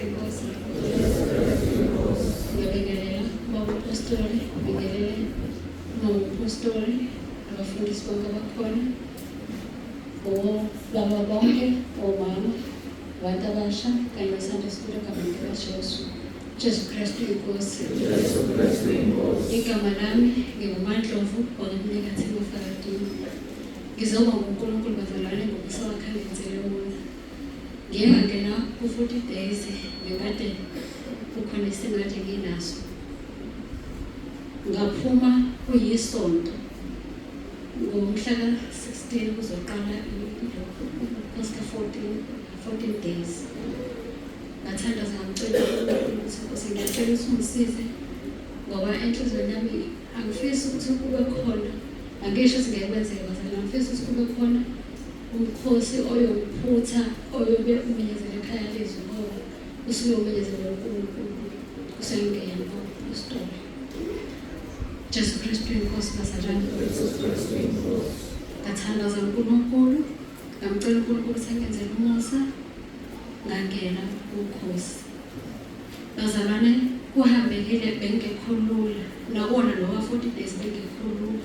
inkosi. Ngiyabingelela abapostoli, ngibingelele abapostoli, abafundisi bonke abakhona, obaba bonke, omama, abantu abasha, kanye neSunday School egameni likaJesu. Jesu Kristu inkosi. Igama lami nginguMandlovu wakwamNikathini uFaradini. Ngizoba nguNkulunkulu bazalwane ngokusa wakhangenzele wona. Ngike ngangena ku-40 days ngekade kukhona isimanje nginaso. Ngaphuma kuyisonto ngomhla ka-16 kuzoqala ka-14 days. Ngathandaza ngamcela ukuthi Nkosi ngiyacela ukuthi ungisize ngoba enhlizweni yami angifisi ukuthi kube khona, angisho ukuthi ngeke kwenzeke bazalwane, angifisi ukuthi kube khona umkhosi oyophutha oyobe umenyezela ekhaya lezwi ngoba usuke umenyezela uNkulunkulu kusengena apostoli. Jesu Kristu inkosi bazalwane. Ngathandaza uNkulunkulu, ngamcela uNkulunkulu ukuthi angenzele umusa, ngangena ukhosi. Bazalwane kuhambekile bengekho lula, nakona lo 40 days bengekho lula.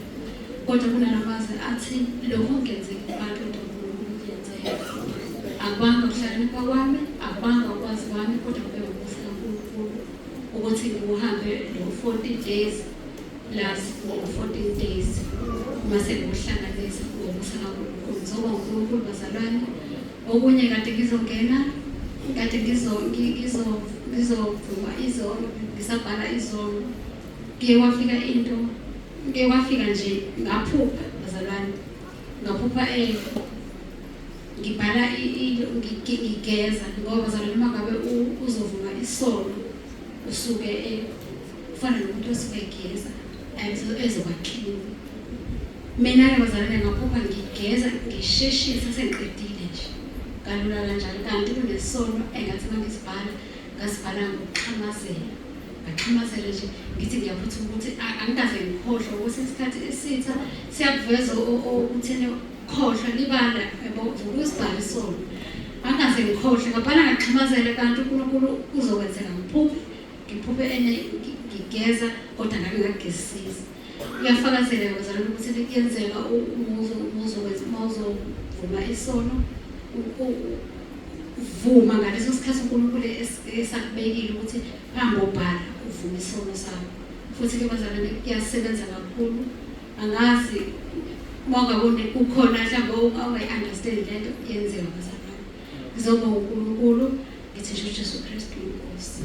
Kodwa kunalamazi athi lokho ngenzeka abantu uNkulunkulu kuyenzeka. Akubanga ukuhlakanipha kwami, akubanga ukwazi kwami, kodwa kube umusa kaNkulunkulu ukuthi ngihambe lo 40 days plus 14 days mase ngohlanganisa ngomusa kaNkulunkulu. Ngizoba uNkulunkulu bazalwane. Okunye kade ngizongena, kade ngizovuma izono, ngisabhala izono. Ngeke wafika nje ngaphupha bazalwane. Ngaphupha ngibhala ngigeza ngoba bazalwane uma ngabe uzovuma isono usuke ufana nomuntu osuke egeza ezoba clean. Mina bazalwane ngaphupha ngigeza ngisheshisa sengiqedile nje. Kalula kanjalo kanti kunesono engathi mangisibhala ngasibhala ngokuxhamazela. Ngaxhamazela nje ngithi ngiyaphuthuma ukuthi angikaze ngikhohlwe ukuthi isikhathi esitha siyakuveza ukuthene khohlwa libala yabo ukusibhala isono. Angikaze ngikhohlwe ngabhala ngaxhamazela kanti uNkulunkulu uzokwenzeka ngiphuphe ngigeza kodwa ngabe ngagezisisa. Uyafakazela bazalwane ukuthi kuyenzeka uzovuma isono uvuma ngaleso sikhathi uNkulunkulu esakubekile ukuthi hamba ubhala uvume isono sakho. Futhi ke bazalwane kuyasebenza kakhulu. Angazi mawungaboni kukhona mhlawumbe ongayi-understand lento yenzeka bazalwane. Ngizoba uNkulunkulu ngithi Jesu Kristu inkosi.